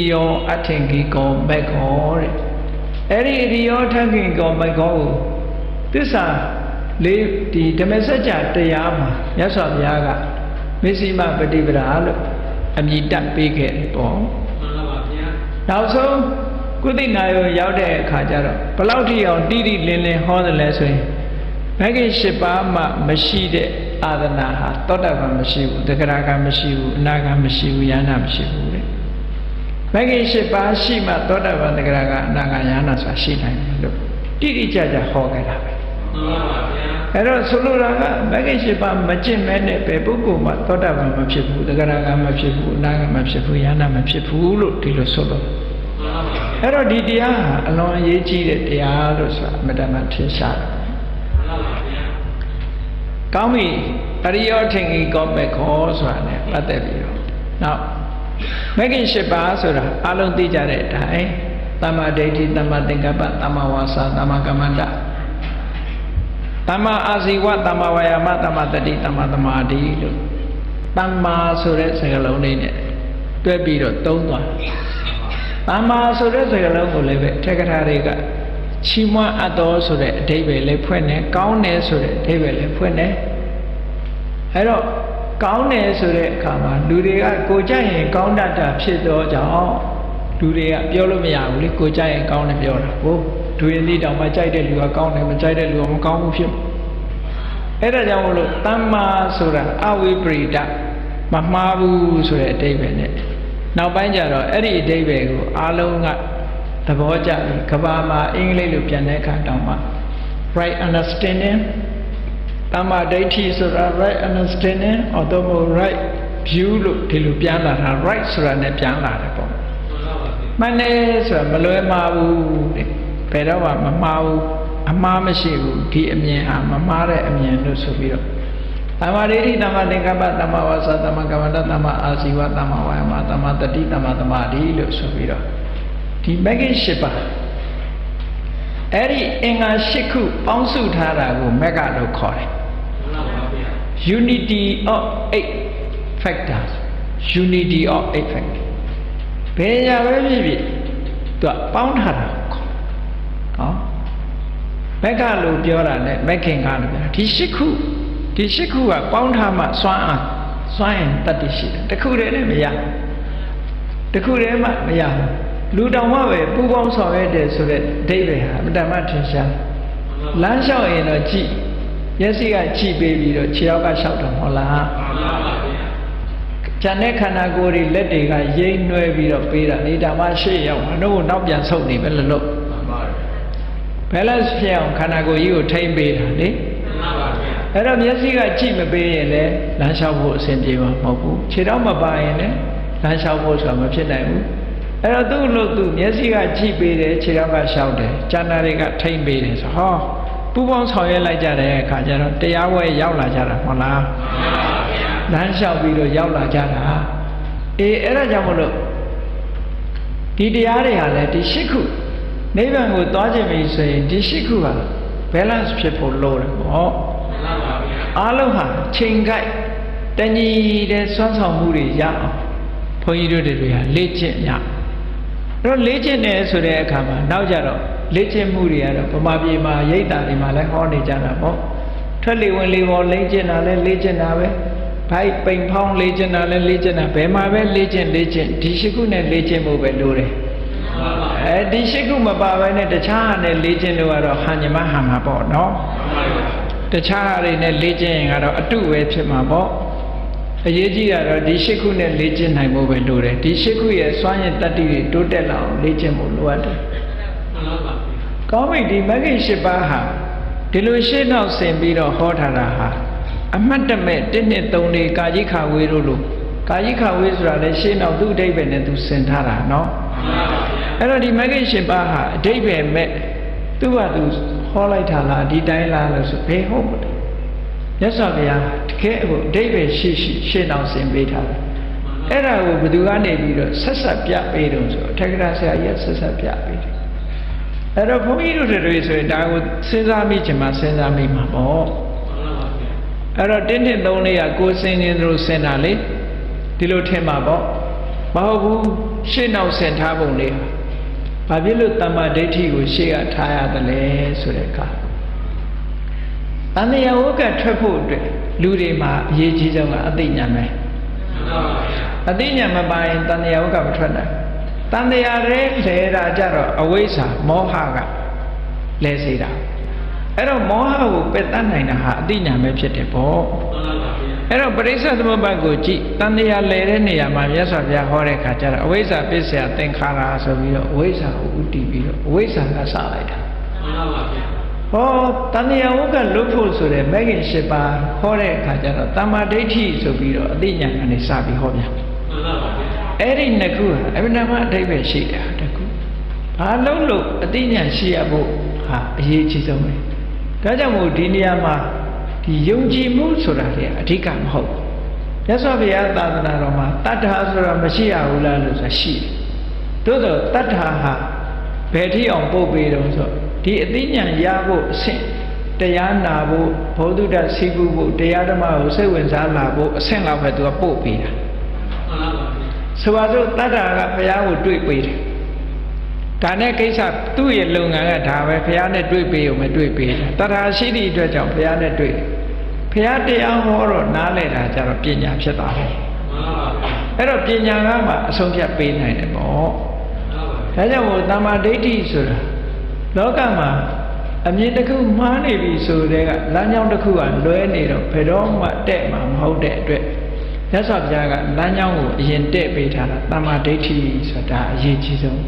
Rio Atengico Becor Eri Rio Tangico Becor This are live the Demesaja Tayama Yasa Yaga Missima Padibra Amita Big Now so good in Nayo Yaude Kajaro Palauti on Didi Lily Honolese Maggie Shipama Mashide Adanaha Totava Mashiu the Karaka Mashiu Naga Mashiu Yana Mashiu Maggie Shipa Shima Totava the Karaka Naga Yana Sashina look Didi Jaja Hogana Ero Suluraga Maggie Shipa Majim Mene Pepukuma Totava Mapshipu the Karaka Mapshipu Naga Mapshipu Yana Mapshipu look Tilo Solo Ero Didia along Yeji the Diadosa Madame Tisha Kami, Rio Tingi got back horse one, but there be. Now, making Shiba Sura, Alon Dijare, Tama Deti, Tama Dingaba, Tama Wasa, Tama Kamanda Tama Aziwa, Tama Wayama, Tama Tadi, Tama Tamadi, Tama Sure Sagalone, Debiro, Tonga Tama Sure Sagalone, Tekatariga. Chima Ado Sure, David Lepene, Kaune Sure, David Lepene. Hello, Kaune Sure, Kama, Duria, Koja, Kaunda, Pito, Jao, Duria, Biolomia, Koja, and Kauna Biola. Oh, do you need a Machide, you are counting Machide, you are counting him? Eda Jamulu, Tama Sura, Awi Brida, Mamabu Sure, David. Now Banjaro, Eddie David, Alonga. The Boja, Kabama, English, Lupianeka, Dama. Right understanding? Tama deity Sura, right understanding, or Domo right view look till Lupiana, right Sura Nepiana. My name is Maloema, Pedawa, Mamau, Amamashi, Tiamia, Mamare, Amian, no Sovio. Amadiri, Namadekaba, Tamawasa, Tamakamada, Tama Asiwa, Tamawama, Tamatati, Tamatamadi, Sovio. The Maggie Shipa Eri Enga Shiku Ponsu Tara Megado Koi Unity of 8 factors. Unity of 8 factors. Peya Baby to a pound Hara Megalo Biora making Hana Tishiku a pound Hama Swan Tatishi the Kurema the Kurema Maya Ludamawe, Pubom saw it so that David had Damatisha. Lanshaw in a G. Yes, he got cheap baby, the Chiaga shout on Hola. Janekana Gori let the guy Yay Nuevi of Peter, Nidamashi, no, not Yan Sony, Bello. Pelas Fiam Kanago, you tame Beta, Adam Yasi got cheap a bay in there, Lanshaw was in Jima Mobu, Chidama by in there, Lanshaw was a machine. I don't know to Yasiga cheap Chirama shouted, Janariga tame babies. Ha, Pubons Hoya like Jara, Kajara, they are way Yaula Jara, Mola. Nan shall be the Yaula Jara. Era Jamulo. Didiaria let the Shiku. Never would dodge me say, the Shikua, balance people load. Oh, Aloha, Chingai, Dani, the sons of Muri Ya, Poido de Legend Ya. No legend is so there come now Jaro, legend Muria, Pomabima, Yeta, Mala, Horny Janamo. Totally when live on legend, Ave, Pipe, Ping Pong, legend, legend, Pemabe, legend, Tishikun and legend over Lure. Tishikuma Baba and the Chan and legend of Hanyamahama, no? The Char in a legend are a two-way Chimabo. A yeji are the Shikun and legend I move and do it. The Shiku is Swan 30 to tell legend Muluat. Comedy Maggie Shibaha, delusion of Sembiro Hotaraha. A madame didn't only Kajika Wirulu. Kajika Wizra, the shin of 2 David and to Sentara, no? And the Maggie Shibaha, David met 2 others, Holaitala, the Daila, pay home. Yes, David she now same beta. Era would do an video, Sasapia Pedons, Tegrasa, yes, Sasapia Pedons. Era for me to the reason I would send a meeting, send a me, oh. Era didn't only a good singing through Senale, Dilotema, Babu, ရှေ့နောက်ဆင်ထားပုံလေးဘာဖြစ်လို့တမ္မာဒိဋ္ဌိကိုရှေ့ကထားရတယ်လဲဆိုတဲ့အခါတဏှာဝကထွက်ဖို့အတွက်လူတွေမှာအရေးကြီးဆုံးကအသိဉာဏ်ပဲအသိဉာဏ်မပါရင်တဏှာဝကမထွက်နိုင်တဏှာရဲလဲတာကြတော့အဝိဇ္ဇာမောဟကလဲစေတာအဲ့တော့မောဟကိုပယ်တတ်နိုင်တာဟာအသိဉာဏ်ပဲဖြစ်တယ်ပေါ့အဲ့တော့ပရိစ္ဆေသမုပ္ပါဒ်ကိုကြည့်တဏှာလဲတဲ့နေရာမှာမြတ်စွာဘုရားဟောတဲ့အခါကျတော့အဝိဇ္ဇာပစ္စယသင်္ခါရဆိုပြီးတော့အဝိဇ္ဇာကိုဥတည်ပြီးတော့အဝိဇ္ဇာကစလိုက်တာဟောတဏှာဝကလွတ်ဖို့ဆိုတဲ့မဂ္ဂင်၈ပါးဟောတဲ့အခါကျတော့တမ္မာဒိဋ္ဌိဆိုပြီးတော့အသိဉာဏ်ကနေစပြီးဟောပြန်အဲ့ဒီနှစ်ခုဟာအမှန်တမ်းအဓိပ္ပာယ်ရှိတာတခုဘာလို့အသိဉာဏ်ရှိရဖို့ဟာအရေးကြီးဆုံးပဲဒါကြောင့်မို့ဒီနေရာမှာဒီယုံကြည်မှုဆိုတာလေအဓိကမဟုတ်ဘူးမြတ်စွာဘုရားသာသနာတော်မှာတတ္ထာဆိုတာမရှိရဘူးလားလို့ဆိုတာရှိတယ်သို့တော့တတ္ထာဟာဘယ်ထိအောင်ပို့ပေးတော့ဆိုဒီအသိဉာဏ်ရဖို့အဆင့်တရားနာဖို့ဘုဒ္ဓတသိကုဖို့တရားဓမ္မကိုစိတ်ဝင်စားလာဖို့အဆင့်လောက်ပဲသူကပို့ပေးတာဆိုပါစို့တတ္ထာကဘုရားကိုတွေ့ပေးတယ်ဒါနဲ့ကိစ္စသူ့ရဲ့လုပ်ငန်းကဒါပဲဘုရားနဲ့တွေ့ပေးုံနဲ့တွေ့ပေးတာတတ္ထာရှိသည့်အတွက်ကြောင့်ဘုရားနဲ့တွေ့တယ်ဘုရားတရားဟောတော့နားလည်တာကြတော့ပညာဖြစ်သွားတယ်အဲ့တော့ပညာကမှအဆုံးဖြတ်ပေးနိုင်တယ်ပေါ့ဒါကြောင့်မို့တမ္မာဒိဋ္ဌိဆိုတာလောကမှာအမြင်တစ်ခုမှားနေပြီဆိုတဲ့ကလမ်းကြောင်းတစ်ခုကလွဲနေတော့ဘယ်တော့မှတဲ့မှာမဟုတ်တဲ့အတွက်မြတ်စွာဘုရားကလမ်းကြောင်းကိုအရင်တဲ့ပေးထားတာတမ္မာဒိဋ္ဌိဆိုတာအရေးကြီးဆုံး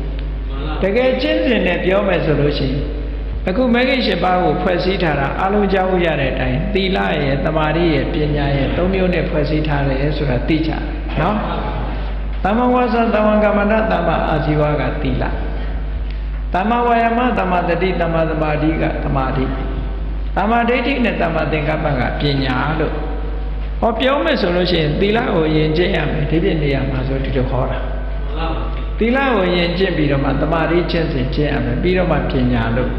တကယ်ကျင့်စဉ်နဲ့ပြောမယ်ဆိုလို့ရှိရင်အခုမဂ္ဂင်၈ပါးကိုဖွဲ့စည်းထားတာအလုံးကြောင်းရတဲ့အတိုင်းသီလရဲ့သမာဓိရဲ့ပညာရဲ့၃မျိုးနဲ့ဖွဲ့စည်းထားတယ်ဆိုတာသိကြတယ်နော်သမ္မာဝါစာသမ္မာကမ္မန္တသမ္မာအာဇီဝကသီလသမ္မာဝါယာမသမ္မာတတိသမ္မာသမာဓိကသမာဓိသမ္မာဒိဋ္ဌိနဲ့သမ္မာသင်္ကပ္ပကပညာလို့ဟောပြောမယ်ဆိုလို့ရှိရင်သီလကိုယဉ်ကျင့်ရမယ်ဒီပြည့်နေရာမှာဆိုဒီလိုဟောတာသီလကိုယဉ်ကျင့်ပြီးတော့မှသမာဓိကျင့်စဉ်ကျင့်ရမယ်ပြီးတော့မှပညာလို့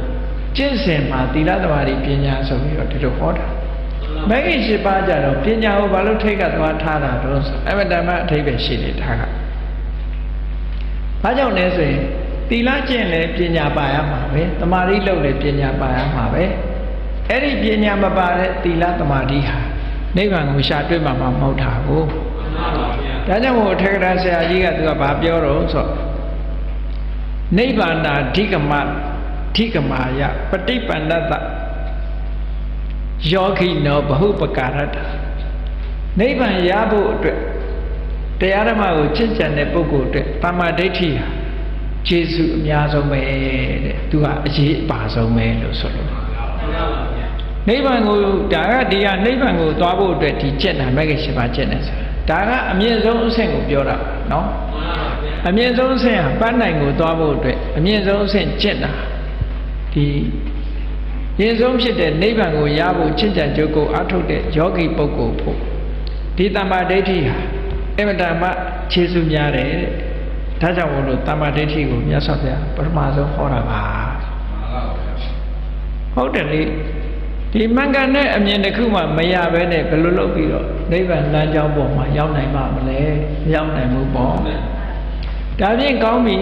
ကျင့်စဉ်မှာသီလသမာဓိပညာဆိုပြီးတော့ဒီလိုဟောတာမဂ္ဂင်၈ပါးကြတော့ပညာကိုဘာလို့ထိတ်ကသွားထားတာတော့ဆိုအမတ္တမအထိပ္ပယ်ရှိနေတာကဘာကြောင့်လဲဆိုရင်သီလကျင့်လဲပညာပါရမှာပဲသမာဓိလုပ်လဲပညာပါရမှာပဲအဲ့ဒီပညာမပါတဲ့သီလသမာဓိဟာနိဗ္ဗာန်ကိုရှာတွေ့မှာမဟုတ်တာကိုဒါကြောင့်မို့ထေရဒါဆရာကြီးကသူကဘာပြောတော့ဆိုနိဗ္ဗာန်ဓိကမဓိကမာယပฏิပန္နတယောဂိနောဘဟုပကာရတနိဗ္ဗာန်ရဖို့အတွက်တရားဓမ္မကိုချစ်ကြံတဲ့ပုဂ္ဂိုလ်အတွက်တမ္မာဒိဋ္ဌိဟာကျေစုအများဆုံးပဲတဲ့သူကအရေးအပါဆုံးပဲလို့ဆိုလို့နိဗ္ဗာန်ကိုဒါကဒီကနိဗ္ဗာန်ကိုသွားဖို့အတွက်ဒီကျင့်တာမဂ္ဂင်၈ပါးကျင့်တယ်ဆိုတာဒါကအမြင့်ဆုံးအဆင့်ကိုပြောတာနော်အမြင့်ဆုံးအဆင့်ဟာပန်းနိုင်ကိုသွားဖို့အတွက်အမြင့်ဆုံးအဆင့်ကျင့်တာဒီရင်ဆုံးဖြစ်တဲ့နိဗ္ဗာန်ကိုရဖို့ချစ်ကြံကြိုးကိုအထုတ်တဲ့ယောဂီပုဂ္ဂိုလ်ဖို့ဒီတမ္မာဒိဋ္ဌိဟာအမှန်တမ်းခြေဆုများတယ်တဲ့ဒါကြောင့်မို့လို့တမ္မာဒိဋ္ဌိကိုမြတ်စွာဘုရားပထမဆုံးဟောတာပါဟုတ်တယ်လေဒီမင်္ဂန်နဲ့အမြင်တစ်ခုမှမရဘဲနဲ့ဘယ်လိုလုပ်ပြီးတော့နိဗ္ဗာန်လမ်းကြောင်းပေါ်မှာရောက်နိုင်မှာမလဲမရောက်နိုင်ဘူးပေါ့ဒါဖြင့်ကောင်းပြီ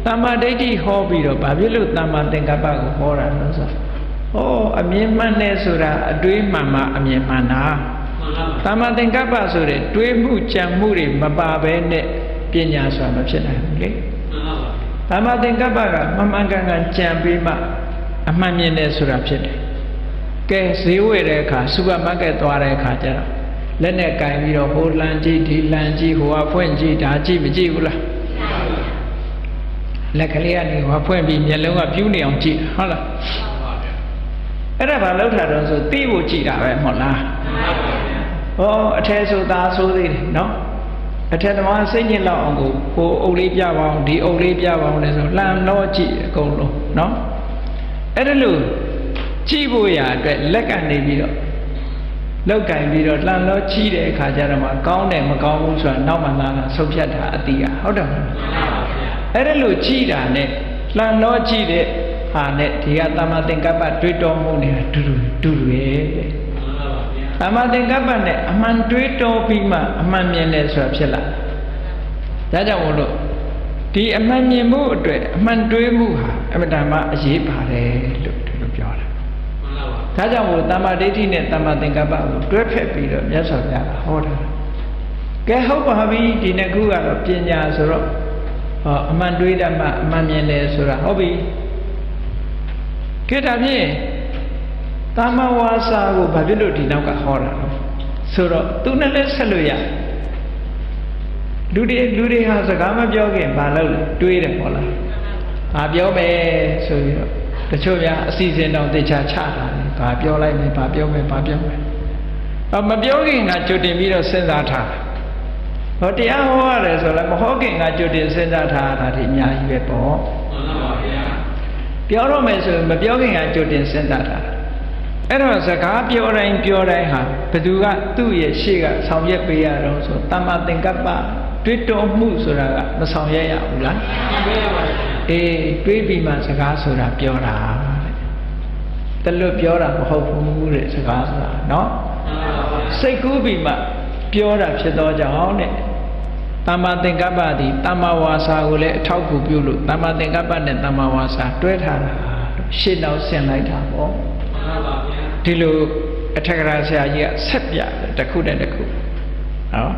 တမ္မာဒိဋ္ဌိဟောပြီးတော့ဘာဖြစ်လို့တမ္မာသင်္ကပ္ပကိုဟောတာလဲဆိုတော့အမြင်မှန်တယ်ဆိုတာအတွေးမှန်မှအမြင်မှန်တာတမ္မာသင်္ကပ္ပဆိုတဲ့တွေးမှုကြံမှုတွေမပါဘဲနဲ့ပညာဆိုတာမဖြစ်နိုင်ဘူးလေတမ္မာသင်္ကပ္ပကမှန်မှန်ကန်ကန်ကြံပြီးမှအမှန်မြင်တယ်ဆိုတာဖြစ်တယ်ကဲဈေးဝယ်တဲ့အခါစူပါမားကတ်သွားတဲ့အခါကျတော့လက်နဲ့ကင်ပြီးတော့ဟိုလမ်းကြည့်ဒီလမ်းကြည့်ဟိုကဖွင့်ကြည့်ဒါကြည့်မကြည့်ဘူးလားလက်ကလေးကနေဟိုဖွင့်ပြီးမျက်လုံးကပြူးနေအောင်ကြည့်ဟုတ်လားအဲ့ဒါဘာလောက်တာတော့ဆိုသိဖို့ကြည့်တာပဲမဟုတ်လားဟောအထဲဆိုသားဆိုသေးတယ်နော်အထက်သမားစိတ်ညစ်လောက်အောင်ကိုဟိုအုပ်လေးပြပါအောင်ဒီအုပ်လေးပြပါအောင်လဲဆိုလှမ်းတော့ကြည့်အကုန်လုံးနော်အဲ့ဒါလို့ကြည့်ဖို့ရအတွက်လက်ကနေပြီးတော့လောက်ကင်ပြီးတော့လှမ်းတော့ချီးတဲ့အခါကျတော့မှကောင်းတယ်မကောင်းဘူးဆိုတာနောက်မှလာဆုံးဖြတ်တာအတိအဟုတ်တယ်မဟုတ်အဲ့ဒါလို့ချီးတာနဲ့လှမ်းတော့ချီးတဲ့ဟာနဲ့ဒီကတမ္မာသင်္ကပ္ပတွေးတော်မှုနေတာတူတူရဲ့တမ္မာသင်္ကပ္ပနဲ့အမှန်တွေးတော်ပြီးမှအမှန်မြင်တယ်ဆိုတာဖြစ်လာဒါကြောင့်မို့လို့ ဒီအမှန်မြင်မှုအတွက်အမှန်တွေးမှုဟာအမှန်တမ်းအရေးပါတယ်လို့ဒီလိုပြောတာမှန်ပါပါဒါကြောင့်မို့တမ္မာဒိဋ္ဌိနဲ့တမ္မာသင်္ကပ္ပကိုတွဲဖက်ပြီးတော့မြတ်စွာဘုရားကဟောတာကဲဟုတ်ပါပြီဒီနှစ်ခုကတော့ပညာဆိုတော့အမှန်တွေးတတ်မှအမှန်မြင်တယ်ဆိုတာဟုတ်ပြီကဲဒါဖြင့်တမ္မာဝါစာကိုဘာဖြစ်လို့ဒီနောက်ကဟောတာလဲဆိုတော့သူနဲ့လည်းဆက်လို့ရလူတွေဟာစကားမပြောခင်ဘာလုပ်လဲတွေးတယ်ဟုတ်လားဘာပြောမယ်ဆိုပြီးတော့တချို့များအစီအစဉ်တောင်သိချာချတာလေဘာပြောလိုက်မယ်ဘာပြောမယ်မပြောခင်ကကြိုတင်ပြီးတော့စဉ်းစားထားဟောတရားဟောရတယ်ဆိုလည်းမဟောခင်ကကြိုတင်စဉ်းစားထားတာဒီအများကြီးပဲပေါ့မှန်ပါဗျာပြောတော့မယ်ဆိုရင်မပြောခင်ကကြိုတင်စဉ်းစားထားတာအဲ့တော့စကားပြောတိုင်းဟာဘသူကသူ့ရဲ့ရှေ့ကဆောင်ရွက်ပေးရတော့ဆိုတမ္မာသင်္ကပ္ပတွေးတောမှုဆိုတာကမဆောင်ရွက်ရဘူးလားမှန်ပါပါအေးတွေးပြီးမှစကားဆိုတာပြောတာတဲ့တလွတ်ပြောတာမဟုတ်ဘူးတဲ့စကားဆိုတာနော်မှန်ပါပါစိတ်ကူးပြီးမှပြောတာဖြစ်သောကြောင့်တဲ့တမ္မာသင်္ကပ္ပသည်တမ္မာဝါစာကိုလည်းအထောက်အကူပြုလို့တမ္မာသင်္ကပ္ပနဲ့တမ္မာဝါစာတွဲထားတာရှင်းတော့ဆင်လိုက်တာပေါ့မှန်ပါဗျာဒီလိုအထက်ကရာဆရာကြီးကဆက်ပြတယ်တစ်ခုနဲ့တစ်ခုနော်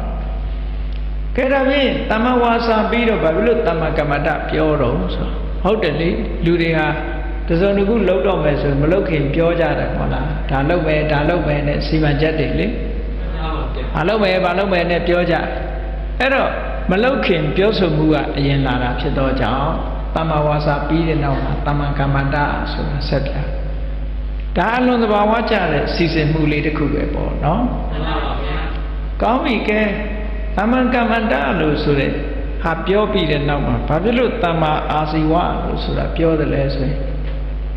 ကဲဒါဖြင့်တမ္မာဝါစာပြီးတော့ဘာဖြစ်လို့တမ္မာကမ္မတပြောတော့ဆိုဟုတ်တယ်လေလူတွေဟာတစုံတစ်ခုလှုပ်တော့မယ်ဆိုမလှုပ်ခင်ပြောကြတယ်ဟုတ်လားဒါလှုပ်မယ်နဲ့စီမံချက်တွေလေဘာလုပ်မယ်နဲ့ပြောကြအဲ့တော့မလုပ်ခင်ပြောဆိုမှုကအရင်လာတာဖြစ်တော့ကြောင့်တမ္မာဝါစာပြီးတဲ့နောက်မှာတမ္မာကမ္မတဆိုတာဆက်ပြဒါအလွန်သဘာဝကျတဲ့စီစဉ်မှုလေးတစ်ခုပဲပေါ့နော်မှန်ပါဗျာကောင်းပြီကဲတမ္မာကမ္မတလို့ဆိုတဲ့ဟာပြောပြီးတဲ့နောက်မှာဘာဖြစ်လို့တမ္မာအာဇီဝလို့ဆိုတာပြောတယ်လဲဆိုရင်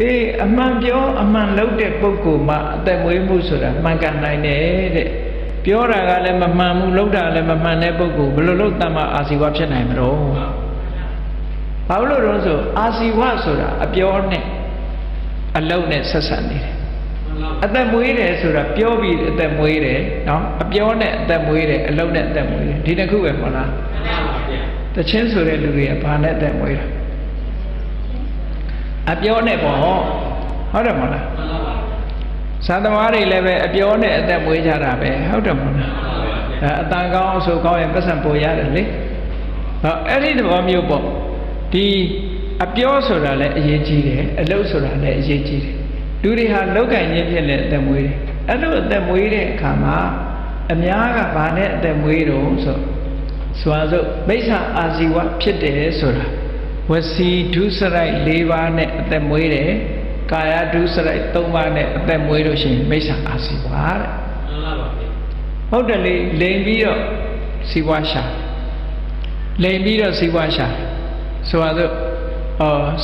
အေးအမှန်ပြောအမှန်လုပ်တဲ့ပုဂ္ဂိုလ်မှအသက်မွေးမှုဆိုတာမှန်ကန်နိုင်တယ်တဲ့ပြောတာကလည်းမမှန်ဘူးလုပ်တာလည်းမမှန်တဲ့ပုဂ္ဂိုလ်ဘယ်လိုလုပ်တမ္မာအာဇီဝဖြစ်နိုင်မလို့ဘာလို့လဲဆိုအာဇီဝဆိုတာအပြောနဲ့အလုပ်နဲ့ဆက်ဆံနေတယ်အသက်မွေးတယ်ဆိုတာပြောပြီးအသက်မွေးတယ်နော်အပြောနဲ့အသက်မွေးတယ်အလုပ်နဲ့အသက်မွေးတယ်ဒီတစ်ခုပဲမဟုတ်လားမှန်ပါဗျာတချင်းဆိုတဲ့လူတွေကဘာနဲ့အသက်မွေးတာအပြောနဲ့ပေါ့ဟုတ်တယ်မဟုတ်လားမှန်ပါပါဇာသမားတွေလည်းပဲအပြောနဲ့အသက်မွေးကြတာပဲဟုတ်တယ်မဟုတ်လားအတန်ကောင်းအဆိုကောင်းရင်ပတ်စံပေါ်ရတယ်လေဟောအဲ့ဒီသဘောမျိုးပေါ့ဒီအပြောဆိုတာလည်းအရေးကြီးတယ်အလုပ်ဆိုတာလည်းအရေးကြီးတယ်လူတွေဟာလောက်ကင်ချင်းဖြစ်နေအသက်မွေးတယ်အဲ့လိုအသက်မွေးတဲ့အခါမှာအများကဘာနဲ့အသက်မွေးတော့ဆိုမိစ္ဆာအာဇီဝဖြစ်တယ်ဆိုတာဝစီဒုစရိုက်၄ပါးနဲ့အသက်မွေးတယ်ကာယဒုစရိုက်၃ပါးနဲ့အသက်မွေးလို့ရှိရင်မိစ္ဆာအာဇီဝတဲ့မှန်ပါပါဟုတ်တယ်လေလိန်ပြီးတော့စီးပွားရှာဆိုတော့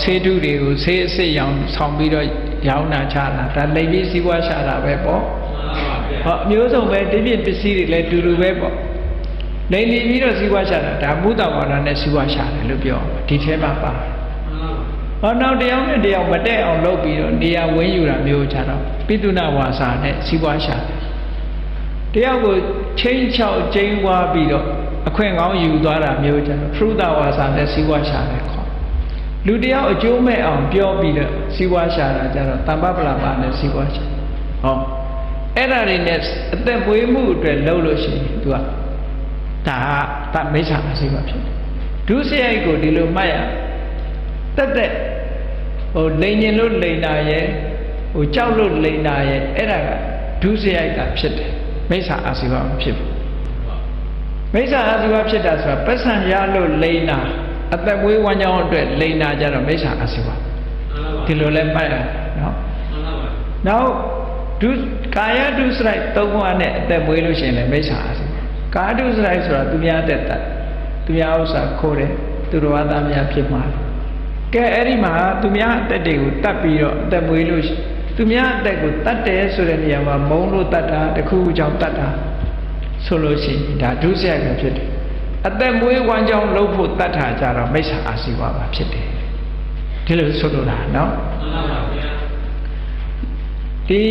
ဆေးတုတွေကိုဆေးအစစ်ရောင်ဆောင်ပြီးတော့ရောင်းတာချတာဒါလိန်ပြီးစီးပွားရှာတာပဲပေါ့ဟောအမျိုးစုံပဲဒီပြပစ္စည်းတွေလည်းတူတူပဲပေါ့လိန်ပြီးတော့စီးပွားရှာတာဒါမုဒ္ဒဝါဒနဲ့စီးပွားရှာတယ်လို့ပြောဒီထဲမှာပါဟောနောက်တရားနဲ့တရားမတက်အောင်လုပ်ပြီးတော့နေရာဝင်းယူတာမျိုးကြတော့ပိတုဏဝါစာနဲ့စီးပွားရှာတယ်တရားကိုချင်းချောက်ကျင်းွားပြီးတော့အခွင့်ကောင်းယူသွားတာမျိုးကြတော့ဖရုဒဝါစာနဲ့စီးပွားရှာတယ်ခေါ်လူတရားအကျိုးမဲ့အောင်ပြောပြီးတော့စီးပွားရှာတာကြတော့တမ္ပပလပါနဲ့စီးပွားရှာဟောအဲ့ဒါတွေနဲ့အသက်မွေးမှုအတွက်လုပ်လို့ရှိရင် तू ကဒါကမိစ္ဆာအာဇီဝဖြစ်တယ်ဒုစရိုက်ကိုဒီလိုမှတ်ရတက်လိန်ညင်လို့လိန်တာရဲ့ကြောက်လို့လိန်တာရဲ့အဲ့ဒါကဒုစရိုက်ကဖြစ်တယ်မိစ္ဆာအာဇီဝမဖြစ်ဘူးမိစ္ဆာအာဇီဝဖြစ်တာဆိုတာပတ်စံရလို့လိန်တာအသက်မွေးဝမ်းကြောင်းအတွက်လိန်တာကြတော့မိစ္ဆာအာဇီဝဒီလိုလဲမှတ်ရနော်နောက်ကာယဒုစရိုက်၃ပါးနဲ့အသက်မွေးလို့ရှိရင်လည်းမိစ္ဆာအာဇီဝကာယဒုစရိုက်ဆိုတာသူများတက်တတ်သူများဥစ္စာခိုးတယ်သူတော်ဘာသာများဖြစ်မှာကဲအဲ့ဒီမှာသူများအသက်တွေကိုတတ်ပြီးတော့အသက်မွေးလို့သူများအသက်ကိုတတ်တယ်ဆိုတဲ့နေရာမှာမုံလို့တတ်တာတခုခုကြောင့်တတ်တာဆိုလို့ရှိရင်ဒါဒုစရိုက်ပဲဖြစ်တယ်အသက်မွေးဝမ်းကြောင်းလုပ်ဖို့တတ်တာကြတော့မိစ္ဆာအာဇီဝပါဖြစ်တယ်ဒီလိုဆိုလိုတာနော်မှန်ပါဗျာဒီ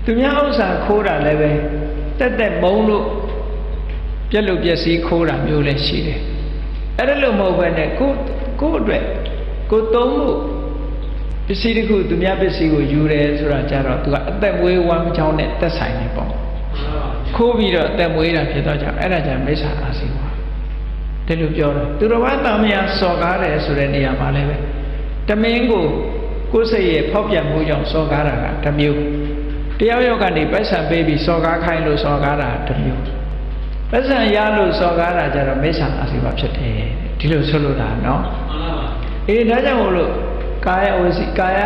သူများဥစ္စာခိုးတာလည်းပဲတက်မုံလို့ပြက်လို့ပျက်စီးခိုးတာမျိုးလည်းရှိတယ် အဲ့ဒါလို့မဟုတ်ဘဲနဲ့ကိုအတွက်ကိုသုံးမှုပစ္စည်းတစ်ခုသူများပစ္စည်းကိုယူတယ်ဆိုတာကြတော့သူကအသက်မွေးဝမ်းချောင်းနဲ့သက်ဆိုင်နေပေါ့ခိုးပြီးတော့အသက်မွေးတာဖြစ်တော့ကြောင့်အဲ့ဒါကြောင့်မိစ္ဆာအာဇီဝဒီလိုပြောတယ်သူတော်ဘာတာမယာစော်ကားတယ်ဆိုတဲ့နေရာမှာလည်းပဲတမင်းကိုကိုယ်စိတ်ရဲ့ဖောက်ပြန်မှုကြောင့်စော်ကားတာကတစ်မျိုးတယောက်ယောက်ကနေပိုက်ဆံပေးပြီးစော်ကားခိုင်းလို့စော်ကားတာတစ်မျိုးပိုက်ဆံရလို့စော်ကားတာကြတော့မိစ္ဆာအာဇီဝဖြစ်တယ်ဒီလိုဆိုလိုတာနော်ဒါကြောင့်မို့လို့ကာယဝစီကာယ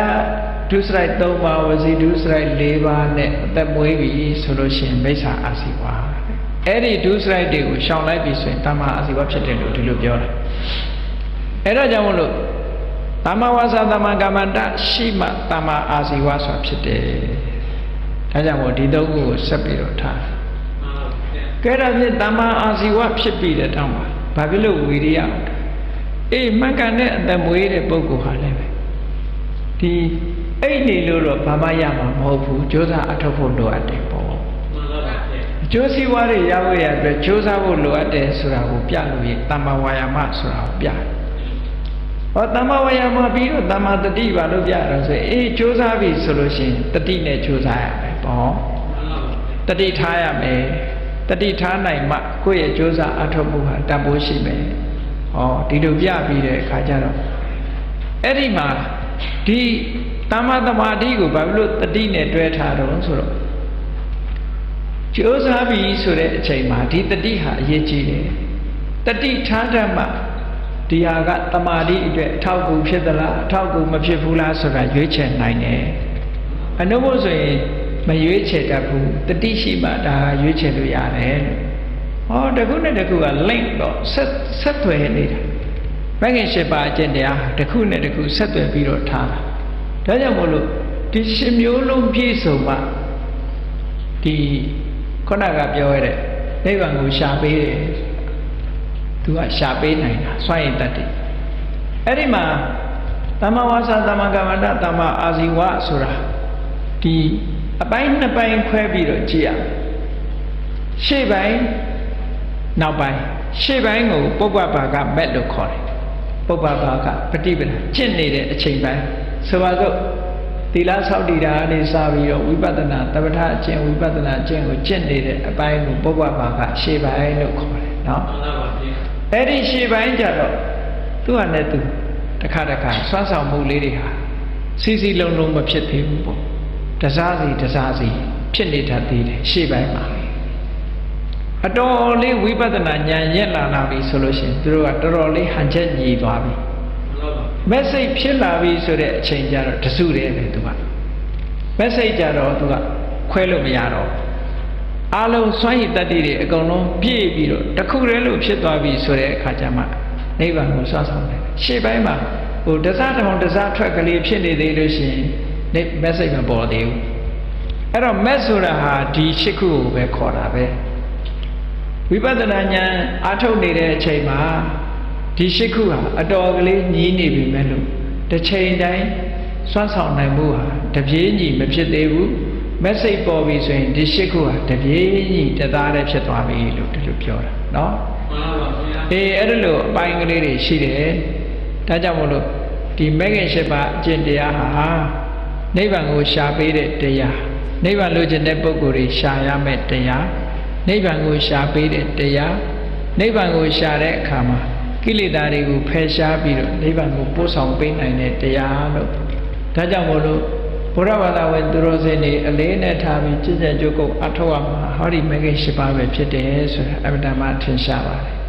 ဒုစရိုက်3ပါးဝစီဒုစရိုက်4ပါးနဲ့အသက်မွေးပြီဆိုလို့ရှိရင်မိစ္ဆာအာဇီဝအဲ့ဒီဒုစရိုက်တွေကိုရှောင်လိုက်ပြီဆိုရင်တမ္မာအာဇီဝဖြစ်တယ်လို့ဒီလိုပြောတယ်အဲ့ဒါကြောင့်မို့လို့တမ္မာဝါစာတမ္မာကမ္မန္တရှိမှတမ္မာအာဇီဝဆိုတာဖြစ်တယ်ဒါကြောင့်မို့ဒီသုံးခုကိုဆက်ပြီးတော့ထားကဲဒါဖြင့်တမ္မာအာဇီဝဖြစ်ပြီးတဲ့တောင်းပါဘာဖြစ်လို့ဝီရိယမှန်ကန်တဲ့အသက်မွေးတဲ့ပုဂ္ဂိုလ်ဟာလည်းပဲဒီအိတ်နေလို့တော့ဘာမှရမှာမဟုတ်ဘူးကြိုးစားအထောက်ဖို့လိုအပ်တယ်ပေါ့အကျိုးစီးပွားတွေရဖို့ရအတွက်ကြိုးစားဖို့လိုအပ်တယ်ဆိုတာကိုပြလို့ရတမ္မာဝါယာမဆိုတာကိုပြတယ်ဟောတမ္မာဝါယာမပြီးတော့တမ္မာတတိပါလို့ပြတော့ဆိုရင်ကြိုးစားပြီဆိုလို့ရှိရင်တတိနဲ့ကြိုးစားရမယ်ပေါ့တတိထားရမယ်တတိထားနိုင်မှကိုယ့်ရဲ့ကြိုးစားအထောက်ဖို့ဟာတန်ဖိုးရှိမယ်ဟောဒီလိုပြပြီးတဲ့အခါကျတော့အဲ့ဒီမှာဒီတမ္မာသမာဓိကိုဘာလို့တတိနဲ့တွဲထားတော့ဆိုတော့ကြိုးစားပြီဆိုတဲ့အချိန်မှာဒီတတိဟာအရေးကြီးတယ်တတိထားတတ်မှဒီဟာကသမာဓိအတွက်အထောက်အကူဖြစ်သလားအထောက်အကူမဖြစ်ဘူးလားဆိုတာရွေးချယ်နိုင်တယ်အနုမို့ဆိုရင်မရွေးချယ်တတ်ဘူးတတိရှိမှဒါရွေးချယ်လို့ရတယ်ဟောတခုနဲ့တခုက link တော့ဆက်သွယ်နေတာမဂ္ဂင်၈ပါးအကျင့်တရားတခုနဲ့တခုဆက်သွယ်ပြီးတော့ထားတာဒါကြောင့်မို့လို့ဒီရှင်မျိုးလုံးပြည့်စုံမှဒီခုနကပြောရတဲ့နိဗ္ဗာန်ကိုရှာပေးတယ်သူကရှာပေးနိုင်တာစွန့်ရင်တတ်တယ်အဲ့ဒီမှာတမ္မာဝါစာတမ္မာကမ္မန္တတမ္မာအာဇီဝဆိုတာဒီအပိုင်းနှစ်ပိုင်းခွဲပြီးတော့ကြည့်ရရှေ့ပိုင်းနောက်ပိုင်းရှေ့ပိုင်းကိုပုပ္ပဘာကမက်လို့ခေါ်တယ်ပုပ္ပဘာကပฏิပဒါကျင့်နေတဲ့အချိန်ပိုင်းဆိုပါစို့သီလဆောက်တည်တာအနေစပြီးတော့ဝိပဿနာတပ္ပထအကျင့်ဝိပဿနာအကျင့်ကိုကျင့်နေတဲ့အပိုင်းကိုပုပ္ပဘာကရှေ့ပိုင်းလို့ခေါ်တယ်နော်အဲ့ဒီရှေ့ပိုင်းကြတော့သူ့ဟာနဲ့သူတစ်ခါစွမ်းဆောင်မှုလေးတွေဟာစီလုံးလုံးမဖြစ်သေးဘူးပေါ့တစားစီဖြစ်နေတတ်သေးတယ်ရှေ့ပိုင်းမှာအတော်လေးဝိပဿနာဉာဏ်ရက်လာပြီဆိုလို့ရှိရင်သူတို့ကတော်တော်လေးဟန်ချက်ညီသွားပြီမက်ဆေ့ဖြစ်လာပြီဆိုတဲ့အချိန်ကျတော့တစုတည်းပဲသူကမက်ဆေ့ကြတော့သူကခွဲလို့မရတော့အားလုံးစွမ်းရည်တတ္တိတွေအကုန်လုံးပြည့်ပြီးတော့တခုတည်းလို့ဖြစ်သွားပြီဆိုတဲ့အခါကျမှနိဗ္ဗာန်ကိုဆွမ်းဆောင်တယ်ရှေ့ပိုင်းမှာဟိုတစားတောင်တစားထွက်ကလေးဖြစ်နေသေးလို့ရှိရင်မက်ဆေ့မပေါ်သေးဘူးအဲ့တော့မက်ဆိုတာဟာဒီရှစ်ခုကိုပဲခေါ်တာပဲဝိပဿနာဉာဏ်အားထုတ်နေတဲ့အချိန်မှာဒီရှစ်ခုဟာအတော်ကလေးညီးနေပြီမဲ့လို့တစ်ချိန်တိုင်းစွမ်းဆောင်နိုင်မှုဟာတပြေးညီမဖြစ်သေးဘူးမက်ဆေ့ပေါ်ပြီဆိုရင်ဒီရှစ်ခုဟာတပြေးညီတသားတည်းဖြစ်သွားပြီလို့ဒီလိုပြောတာနော်မှန်ပါဗျာအဲ့ဒါလို့အပိုင်းကလေးတွေရှိတယ်ဒါကြောင့်မို့လို့ဒီမဂ္ဂင်၈ပါးအကျင့်တရားဟာနိဗ္ဗာန်ကိုရှာပေးတဲ့တရားနိဗ္ဗာန်လိုချင်တဲ့ပုဂ္ဂိုလ်တွေရှာရမယ့်တရားနိဗ္ဗာန်ကိုရှာပေးတဲ့တရားနိဗ္ဗာန်ကိုရှာတဲ့အခါမှာကိလေသာတွေကိုဖယ်ရှားပြီးတော့နိဗ္ဗာန်ကိုပို့ဆောင်ပေးနိုင်တဲ့တရားလို့ဒါကြောင့်မို့လို့ဘုရားဘာသာဝင်သူတော်စင်တွေအလေးနဲ့ထားပြီးကျင့်ကြံကြိုးကုပ်အထောက်အမှာဟောဒီမဂ္ဂင်၈ပါးပဲဖြစ်တယ်ဆိုတာအမှန်တမ်းထင်ရှားပါတယ်